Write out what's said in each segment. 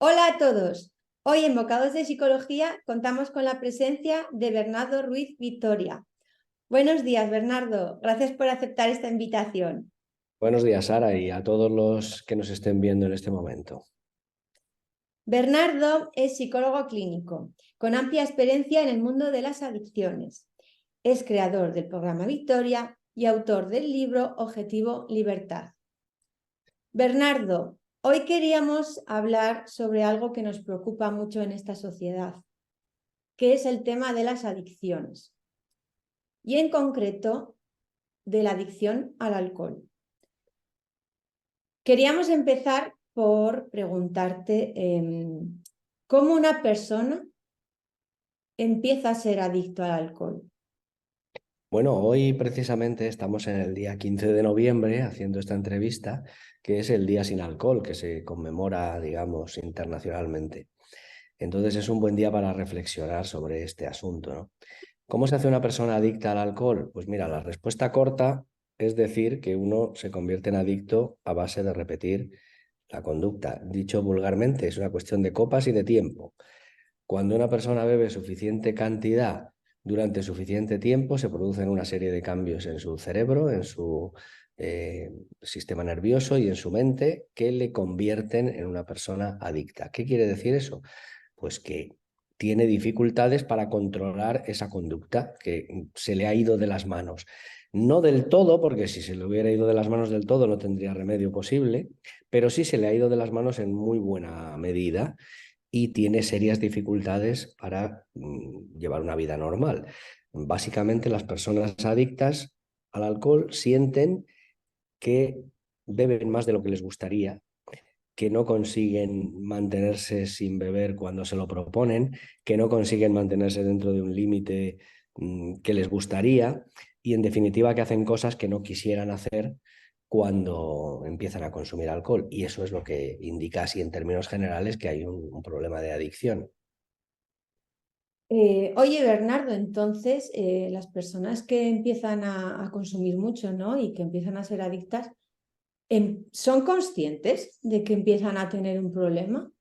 Hola a todos. Hoy en Bocados de Psicología contamos con la presencia de Bernardo Ruiz Victoria. Buenos días, Bernardo. Gracias por aceptar esta invitación. Buenos días, Sara, y a todos los que nos estén viendo en este momento. Bernardo es psicólogo clínico, con amplia experiencia en el mundo de las adicciones. Es creador del programa Victoria y autor del libro Objetivo Libertad. Bernardo, hoy queríamos hablar sobre algo que nos preocupa mucho en esta sociedad, que es el tema de las adicciones. Y en concreto de la adicción al alcohol. Queríamos empezar por preguntarte cómo una persona empieza a ser adicto al alcohol. Bueno, hoy precisamente estamos en el día 15 de noviembre haciendo esta entrevista, que es el Día Sin Alcohol, que se conmemora, digamos, internacionalmente. Entonces es un buen día para reflexionar sobre este asunto, ¿no? ¿Cómo se hace una persona adicta al alcohol? Pues mira, la respuesta corta es decir que uno se convierte en adicto a base de repetir la conducta. Dicho vulgarmente, es una cuestión de copas y de tiempo. Cuando una persona bebe suficiente cantidad durante suficiente tiempo, se producen una serie de cambios en su cerebro, en su eh, sistema nervioso y en su mente que le convierten en una persona adicta. ¿Qué quiere decir eso? Pues que tiene dificultades para controlar esa conducta que se le ha ido de las manos. No del todo, porque si se le hubiera ido de las manos del todo no tendría remedio posible, pero sí se le ha ido de las manos en muy buena medida y tiene serias dificultades para llevar una vida normal. Básicamente, las personas adictas al alcohol sienten que beben más de lo que les gustaría, que no consiguen mantenerse sin beber cuando se lo proponen, que no consiguen mantenerse dentro de un límite que les gustaría y en definitiva que hacen cosas que no quisieran hacer cuando empiezan a consumir alcohol. Y eso es lo que indica así en términos generales que hay un problema de adicción. Oye, Bernardo, entonces las personas que empiezan a consumir mucho, ¿no? Y que empiezan a ser adictas, ¿son conscientes de que empiezan a tener un problema?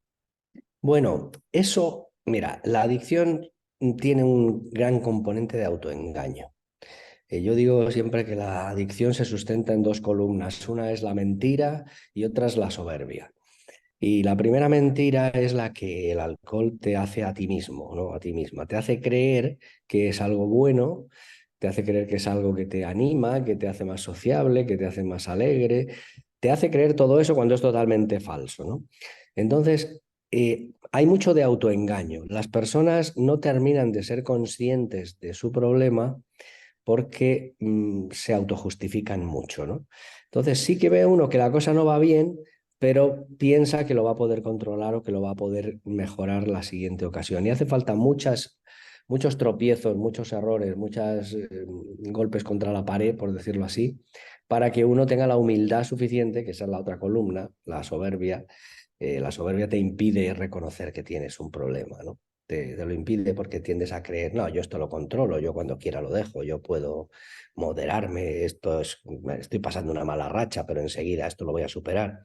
Bueno, eso, mira, la adicción tiene un gran componente de autoengaño. Yo digo siempre que la adicción se sustenta en dos columnas. Una es la mentira y otra es la soberbia. Y la primera mentira es la que el alcohol te hace a ti mismo, ¿no? A ti misma. Te hace creer que es algo bueno, te hace creer que es algo que te anima, que te hace más sociable, que te hace más alegre. Te hace creer todo eso cuando es totalmente falso, ¿no? Entonces, hay mucho de autoengaño. Las personas no terminan de ser conscientes de su problema porque se autojustifican mucho, ¿no? Entonces sí que ve uno que la cosa no va bien, pero piensa que lo va a poder controlar o que lo va a poder mejorar la siguiente ocasión. Y hace falta muchos tropiezos, muchos errores, muchos golpes contra la pared, por decirlo así, para que uno tenga la humildad suficiente, que esa es la otra columna, la soberbia. La soberbia te impide reconocer que tienes un problema, ¿no? Te lo impide porque tiendes a creer, no, yo esto lo controlo, yo cuando quiera lo dejo, yo puedo moderarme, estoy pasando una mala racha, pero enseguida esto lo voy a superar.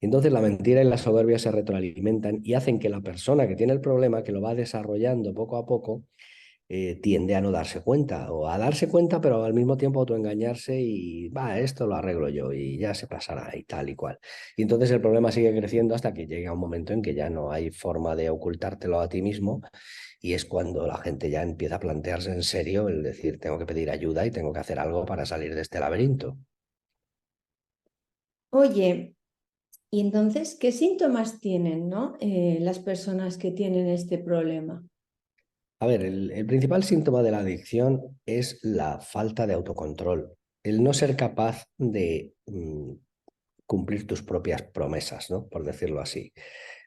Entonces la mentira y la soberbia se retroalimentan y hacen que la persona que tiene el problema, que lo va desarrollando poco a poco, tiende a no darse cuenta o a darse cuenta, pero al mismo tiempo autoengañarse y va, esto lo arreglo yo y ya se pasará y tal y cual. Y entonces el problema sigue creciendo hasta que llega un momento en que ya no hay forma de ocultártelo a ti mismo y es cuando la gente ya empieza a plantearse en serio el decir, tengo que pedir ayuda y tengo que hacer algo para salir de este laberinto. Oye, y entonces, ¿qué síntomas tienen, ¿no? Las personas que tienen este problema? A ver, el principal síntoma de la adicción es la falta de autocontrol, el no ser capaz de cumplir tus propias promesas, ¿no? Por decirlo así.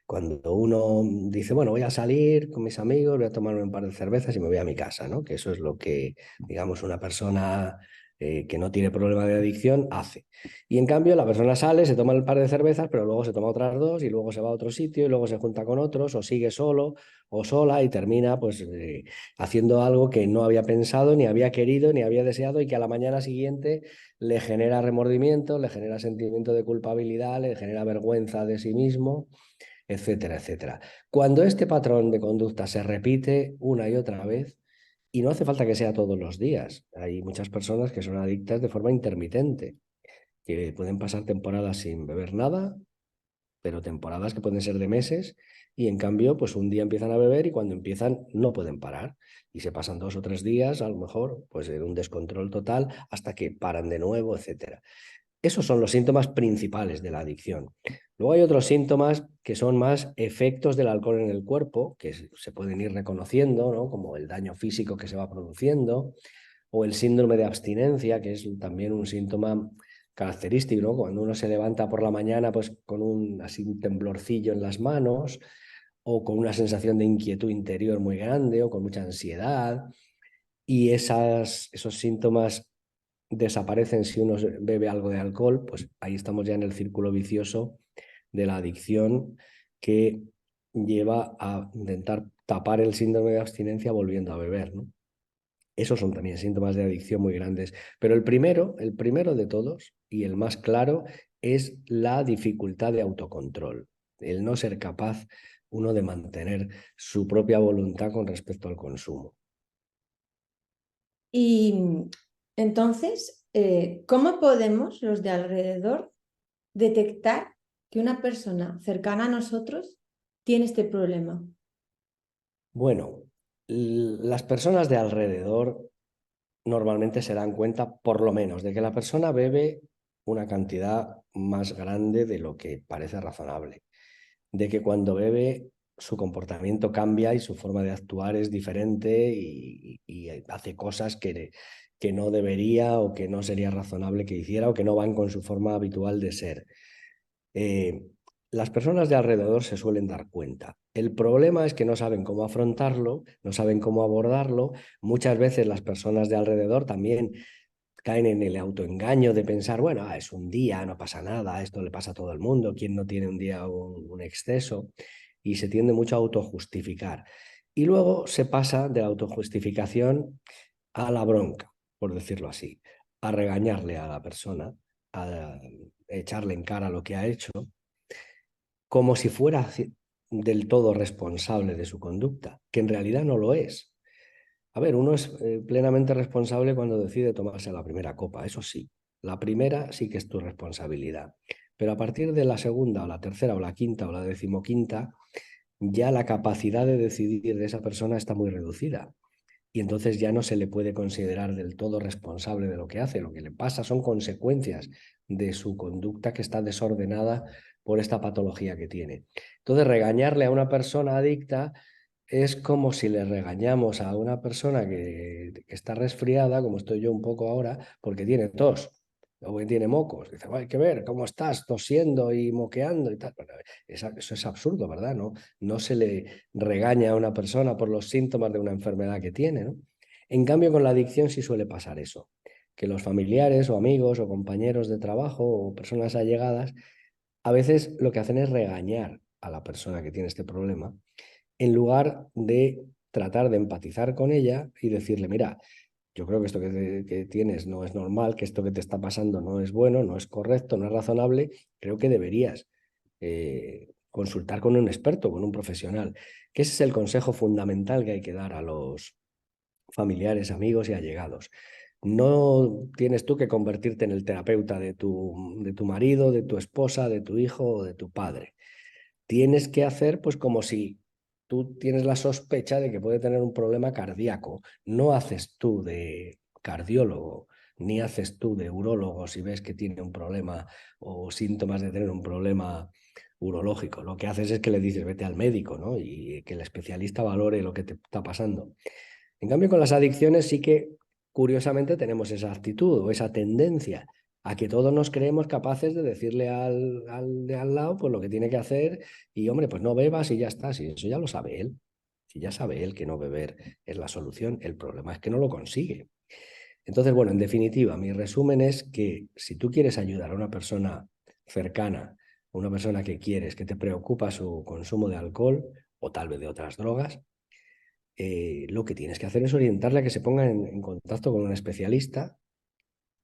Cuando uno dice, bueno, voy a salir con mis amigos, voy a tomarme un par de cervezas y me voy a mi casa, ¿no? Que eso es lo que, digamos, una persona que no tiene problema de adicción hace. Y en cambio, la persona sale, se toma el par de cervezas, pero luego se toma otras dos y luego se va a otro sitio y luego se junta con otros o sigue solo o sola y termina pues haciendo algo que no había pensado, ni había querido, ni había deseado y que a la mañana siguiente le genera remordimiento, le genera sentimiento de culpabilidad, le genera vergüenza de sí mismo etcétera, etcétera. Cuando este patrón de conducta se repite una y otra vez, y no hace falta que sea todos los días, hay muchas personas que son adictas de forma intermitente, que pueden pasar temporadas sin beber nada, pero temporadas que pueden ser de meses, y en cambio, pues un día empiezan a beber y cuando empiezan no pueden parar. Y se pasan 2 o 3 días, a lo mejor, pues en un descontrol total, hasta que paran de nuevo, etcétera. Esos son los síntomas principales de la adicción. Luego hay otros síntomas que son más efectos del alcohol en el cuerpo, que se pueden ir reconociendo, ¿no? Como el daño físico que se va produciendo, o el síndrome de abstinencia, que es también un síntoma característico, ¿no? Cuando uno se levanta por la mañana pues con así un temblorcillo en las manos, o con una sensación de inquietud interior muy grande, o con mucha ansiedad, y esos síntomas desaparecen si uno bebe algo de alcohol, pues ahí estamos ya en el círculo vicioso de la adicción, que lleva a intentar tapar el síndrome de abstinencia volviendo a beber, ¿no? Esos son también síntomas de adicción muy grandes. Pero el primero de todos y el más claro es la dificultad de autocontrol, el no ser capaz uno de mantener su propia voluntad con respecto al consumo. Y entonces, ¿cómo podemos los de alrededor detectar que una persona cercana a nosotros tiene este problema? Bueno, las personas de alrededor normalmente se dan cuenta, por lo menos, de que la persona bebe una cantidad más grande de lo que parece razonable, de que cuando bebe su comportamiento cambia y su forma de actuar es diferente y hace cosas que no debería o que no sería razonable que hiciera o que no van con su forma habitual de ser. Eh, las personas de alrededor se suelen dar cuenta. El problema es que no saben cómo afrontarlo, no saben cómo abordarlo. Muchas veces las personas de alrededor también caen en el autoengaño de pensar, bueno, es un día, no pasa nada, esto le pasa a todo el mundo, ¿quién no tiene un día un exceso? Y se tiende mucho a autojustificar. Y luego se pasa de la autojustificación a la bronca, por decirlo así, a regañarle a la persona, a echarle en cara lo que ha hecho, como si fuera del todo responsable de su conducta, que en realidad no lo es. A ver, uno es plenamente responsable cuando decide tomarse la primera copa, eso sí. La primera sí que es tu responsabilidad. Pero a partir de la segunda o la tercera o la quinta o la decimoquinta, ya la capacidad de decidir de esa persona está muy reducida. Y entonces ya no se le puede considerar del todo responsable de lo que hace. Lo que le pasa son consecuencias de su conducta que está desordenada por esta patología que tiene. Entonces, regañarle a una persona adicta es como si le regañamos a una persona que está resfriada, como estoy yo un poco ahora, porque tiene tos o que tiene mocos. Dice, hay que ver cómo estás tosiendo y moqueando y tal. Bueno, eso es absurdo, ¿verdad? No se le regaña a una persona por los síntomas de una enfermedad que tiene, ¿no? En cambio, con la adicción sí suele pasar eso, que los familiares o amigos o compañeros de trabajo o personas allegadas a veces lo que hacen es regañar a la persona que tiene este problema en lugar de tratar de empatizar con ella y decirle, mira, yo creo que esto que tienes no es normal, que esto que te está pasando no es bueno, no es correcto, no es razonable, creo que deberías consultar con un experto, con un profesional, que ese es el consejo fundamental que hay que dar a los familiares, amigos y allegados. No tienes tú que convertirte en el terapeuta de tu marido, de tu esposa, de tu hijo o de tu padre. Tienes que hacer pues como si tú tienes la sospecha de que puede tener un problema cardíaco. No haces tú de cardiólogo, ni haces tú de urólogo si ves que tiene un problema o síntomas de tener un problema urológico. Lo que haces es que le dices vete al médico, ¿no? Y que el especialista valore lo que te está pasando. En cambio, con las adicciones sí que curiosamente tenemos esa actitud o esa tendencia a que todos nos creemos capaces de decirle al de al lado pues lo que tiene que hacer y hombre, pues no bebas y ya está, si eso ya lo sabe él, si ya sabe él que no beber es la solución, el problema es que no lo consigue. Entonces, bueno, en definitiva, mi resumen es que si tú quieres ayudar a una persona cercana, una persona que quieres, que te preocupa su consumo de alcohol o tal vez de otras drogas, lo que tienes que hacer es orientarle a que se ponga en contacto con un especialista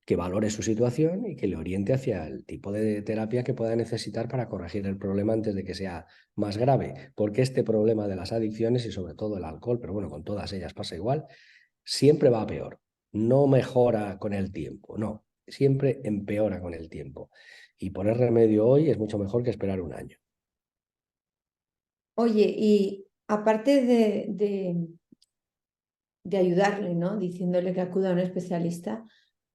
que valore su situación y que le oriente hacia el tipo de terapia que pueda necesitar para corregir el problema antes de que sea más grave. Porque este problema de las adicciones y sobre todo el alcohol, pero bueno, con todas ellas pasa igual, siempre va a peor. No mejora con el tiempo, no, siempre empeora con el tiempo. Y poner remedio hoy es mucho mejor que esperar un año. Oye, y aparte de ayudarle, ¿no? Diciéndole que acuda a un especialista,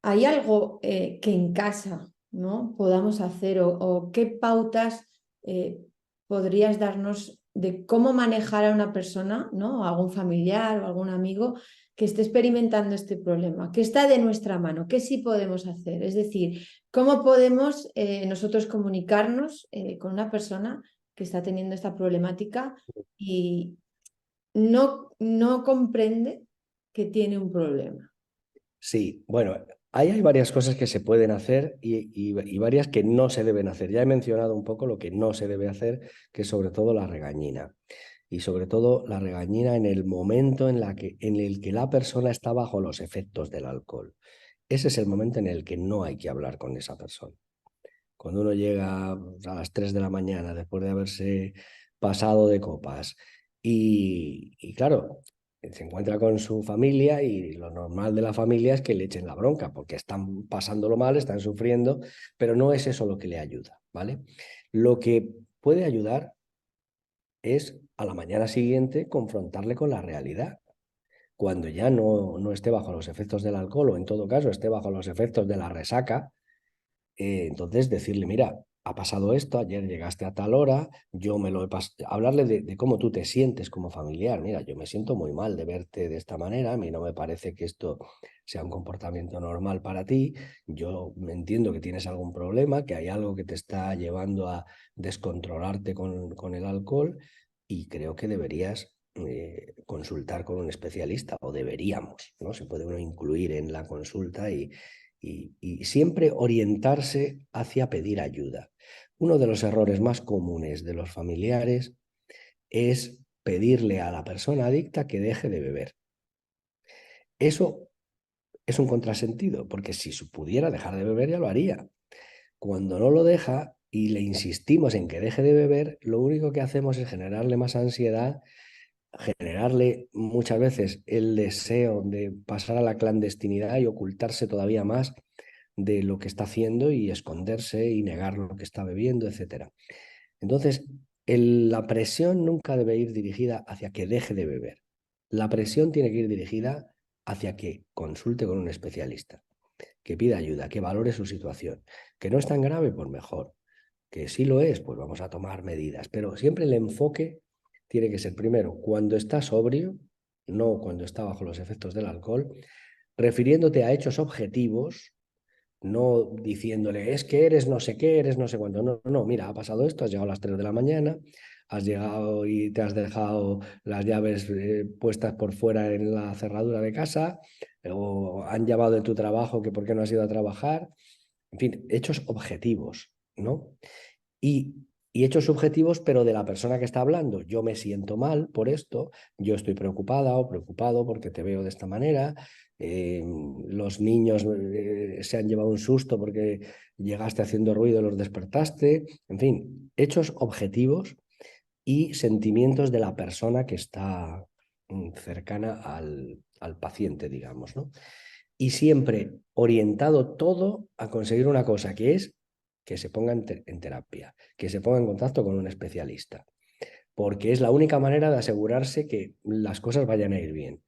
¿hay algo que en casa, ¿no? podamos hacer o qué pautas podrías darnos de cómo manejar a una persona, ¿no? A algún familiar o algún amigo que esté experimentando este problema? ¿Qué está de nuestra mano? ¿Qué sí podemos hacer? Es decir, ¿cómo podemos nosotros comunicarnos con una persona que está teniendo esta problemática y no comprende que tiene un problema? Sí, bueno, ahí hay varias cosas que se pueden hacer y varias que no se deben hacer. Ya he mencionado un poco lo que no se debe hacer, que es sobre todo la regañina. Y sobre todo la regañina en el momento en el que la persona está bajo los efectos del alcohol. Ese es el momento en el que no hay que hablar con esa persona. Cuando uno llega a las 3 de la mañana después de haberse pasado de copas y claro, se encuentra con su familia y lo normal de la familia es que le echen la bronca porque están pasándolo mal, están sufriendo, pero no es eso lo que le ayuda, ¿vale? Lo que puede ayudar es a la mañana siguiente confrontarle con la realidad. Cuando ya no esté bajo los efectos del alcohol o en todo caso esté bajo los efectos de la resaca, entonces decirle, mira, ha pasado esto, ayer llegaste a tal hora, yo me lo he pasado, hablarle de cómo tú te sientes como familiar, mira, yo me siento muy mal de verte de esta manera, a mí no me parece que esto sea un comportamiento normal para ti, yo entiendo que tienes algún problema, que hay algo que te está llevando a descontrolarte con el alcohol y creo que deberías consultar con un especialista o deberíamos, ¿no? Se puede uno incluir en la consulta y siempre orientarse hacia pedir ayuda. Uno de los errores más comunes de los familiares es pedirle a la persona adicta que deje de beber. Eso es un contrasentido, porque si pudiera dejar de beber ya lo haría. Cuando no lo deja y le insistimos en que deje de beber, lo único que hacemos es generarle más ansiedad, generarle muchas veces el deseo de pasar a la clandestinidad y ocultarse todavía más de lo que está haciendo y esconderse y negar lo que está bebiendo, etcétera. Entonces, la presión nunca debe ir dirigida hacia que deje de beber. La presión tiene que ir dirigida hacia que consulte con un especialista, que pida ayuda, que valore su situación, que no es tan grave, pues mejor, que sí lo es, pues vamos a tomar medidas, pero siempre el enfoque tiene que ser primero cuando está sobrio, no cuando está bajo los efectos del alcohol, refiriéndote a hechos objetivos, no diciéndole, es que eres no sé qué, eres no sé cuánto. No, no, mira, ha pasado esto, has llegado a las 3 de la mañana, has llegado y te has dejado las llaves puestas por fuera en la cerradura de casa, o han llamado de tu trabajo que por qué no has ido a trabajar. En fin, hechos objetivos, ¿no? Y, y hechos subjetivos, pero de la persona que está hablando. Yo me siento mal por esto, yo estoy preocupada o preocupado porque te veo de esta manera. Los niños se han llevado un susto porque llegaste haciendo ruido, los despertaste. En fin, hechos objetivos y sentimientos de la persona que está cercana al paciente, digamos, ¿no? Y siempre orientado todo a conseguir una cosa, que es que se ponga en terapia, que se ponga en contacto con un especialista, porque es la única manera de asegurarse que las cosas vayan a ir bien.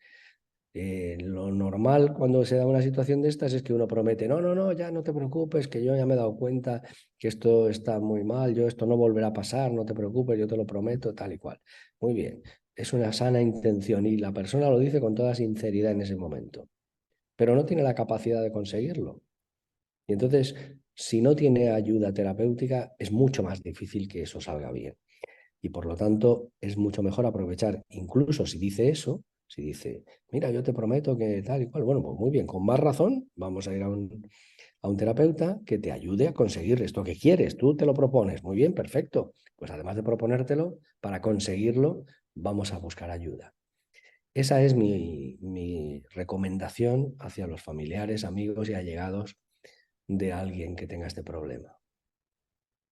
Lo normal cuando se da una situación de estas es que uno promete, no, no, no, ya no te preocupes, que yo ya me he dado cuenta que esto está muy mal, yo esto no volverá a pasar, no te preocupes, yo te lo prometo, tal y cual. Muy bien, es una sana intención y la persona lo dice con toda sinceridad en ese momento, pero no tiene la capacidad de conseguirlo. Y entonces, si no tiene ayuda terapéutica, es mucho más difícil que eso salga bien. Y por lo tanto, es mucho mejor aprovechar, incluso si dice eso, si dice, mira, yo te prometo que tal y cual, bueno, pues muy bien, con más razón, vamos a ir a un terapeuta que te ayude a conseguir esto que quieres. Tú te lo propones, muy bien, perfecto. Pues además de proponértelo, para conseguirlo, vamos a buscar ayuda. Esa es mi recomendación hacia los familiares, amigos y allegados de alguien que tenga este problema.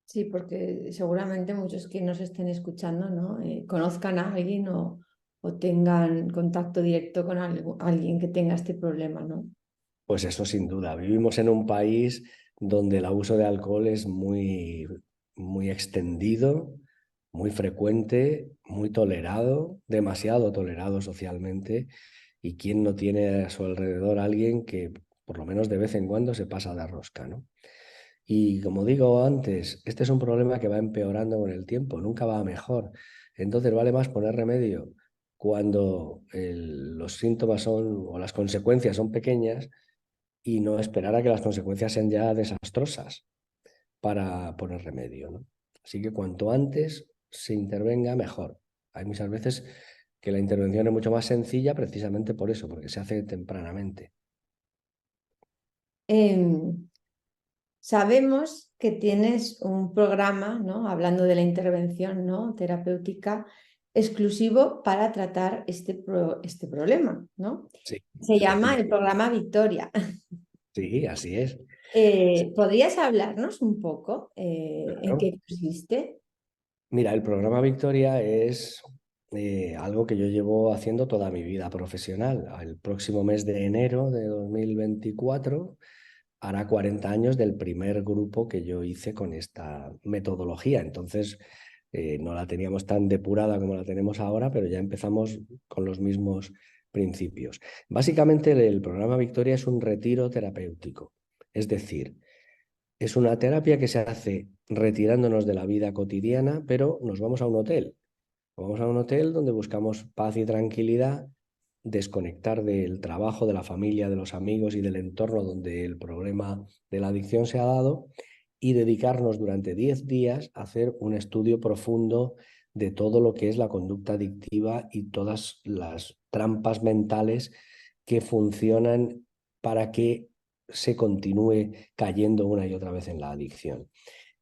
Sí, porque seguramente muchos que nos estén escuchando, ¿no? Conozcan a alguien o tengan contacto directo con alguien que tenga este problema, ¿no? Pues eso sin duda. Vivimos en un país donde el abuso de alcohol es muy extendido, muy frecuente, muy tolerado, demasiado tolerado socialmente. ¿Y quién no tiene a su alrededor a alguien que por lo menos de vez en cuando se pasa de rosca, ¿no? Y como digo antes, este es un problema que va empeorando con el tiempo, nunca va a mejor. Entonces vale más poner remedio cuando los síntomas son o las consecuencias son pequeñas y no esperar a que las consecuencias sean ya desastrosas para poner remedio, ¿no? Así que cuanto antes se intervenga, mejor. Hay muchas veces que la intervención es mucho más sencilla precisamente por eso, porque se hace tempranamente. Em, Sabemos que tienes un programa, ¿no? Hablando de la intervención, ¿no? Terapéutica, exclusivo para tratar este problema, ¿no? Sí, Se llama el efectivamente. programa Victoria. Sí, así es. ¿Podrías hablarnos un poco en Claro. qué consiste? Mira, el programa Victoria es algo que yo llevo haciendo toda mi vida profesional. El próximo mes de enero de 2024 hará 40 años del primer grupo que yo hice con esta metodología. Entonces, no la teníamos tan depurada como la tenemos ahora, pero ya empezamos con los mismos principios. Básicamente, el programa Victoria es un retiro terapéutico. Es decir, es una terapia que se hace retirándonos de la vida cotidiana, pero nos vamos a un hotel. Vamos a un hotel donde buscamos paz y tranquilidad, desconectar del trabajo, de la familia, de los amigos y del entorno donde el problema de la adicción se ha dado y dedicarnos durante 10 días a hacer un estudio profundo de todo lo que es la conducta adictiva y todas las trampas mentales que funcionan para que se continúe cayendo una y otra vez en la adicción.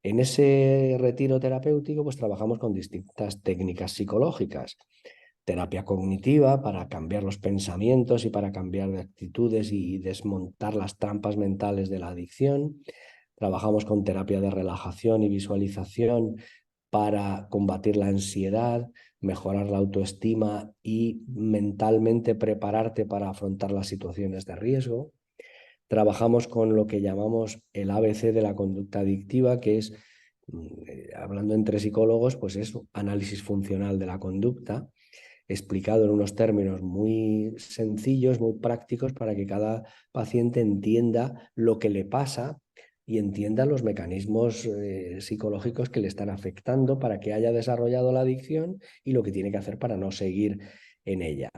En ese retiro terapéutico, pues trabajamos con distintas técnicas psicológicas. Terapia cognitiva para cambiar los pensamientos y para cambiar de actitudes y desmontar las trampas mentales de la adicción. Trabajamos con terapia de relajación y visualización para combatir la ansiedad, mejorar la autoestima y mentalmente prepararte para afrontar las situaciones de riesgo. Trabajamos con lo que llamamos el ABC de la conducta adictiva, que es, hablando entre psicólogos, pues es análisis funcional de la conducta, explicado en unos términos muy sencillos, muy prácticos, para que cada paciente entienda lo que le pasa y entienda los mecanismos psicológicos que le están afectando para que haya desarrollado la adicción y lo que tiene que hacer para no seguir en ella.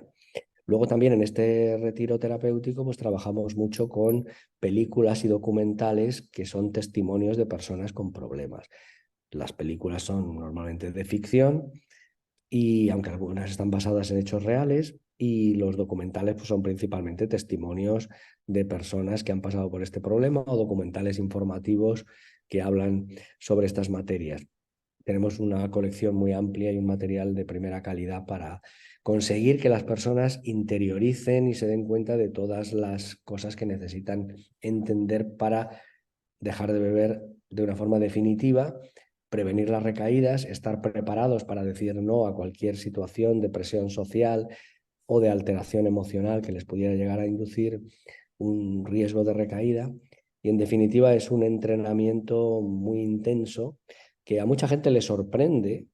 Luego también en este retiro terapéutico pues trabajamos mucho con películas y documentales que son testimonios de personas con problemas. Las películas son normalmente de ficción y aunque algunas están basadas en hechos reales y los documentales pues, son principalmente testimonios de personas que han pasado por este problema o documentales informativos que hablan sobre estas materias. Tenemos una colección muy amplia y un material de primera calidad para conseguir que las personas interioricen y se den cuenta de todas las cosas que necesitan entender para dejar de beber de una forma definitiva, prevenir las recaídas, estar preparados para decir no a cualquier situación de presión social o de alteración emocional que les pudiera llegar a inducir un riesgo de recaída. Y en definitiva es un entrenamiento muy intenso que a mucha gente le sorprende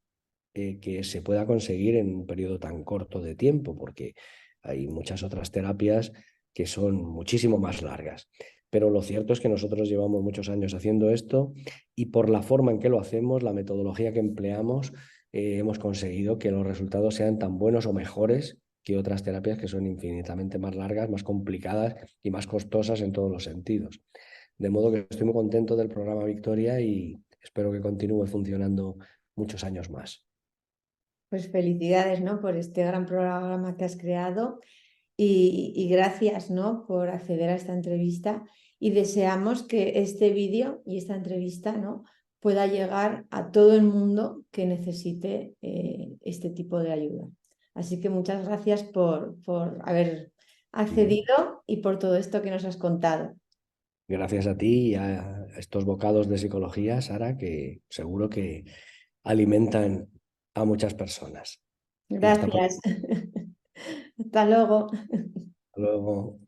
que se pueda conseguir en un periodo tan corto de tiempo, porque hay muchas otras terapias que son muchísimo más largas. Pero lo cierto es que nosotros llevamos muchos años haciendo esto y por la forma en que lo hacemos, la metodología que empleamos, hemos conseguido que los resultados sean tan buenos o mejores que otras terapias que son infinitamente más largas, más complicadas y más costosas en todos los sentidos. De modo que estoy muy contento del programa Victoria y espero que continúe funcionando muchos años más. Pues felicidades, ¿no? Por este gran programa que has creado y gracias, ¿no? Por acceder a esta entrevista y deseamos que este vídeo y esta entrevista, ¿no? Pueda llegar a todo el mundo que necesite este tipo de ayuda. Así que muchas gracias por haber Bien. accedido y por todo esto que nos has contado. gracias a ti y a estos bocados de psicología, Sara, que seguro que alimentan a muchas personas. Y hasta Gracias. Hasta luego. luego.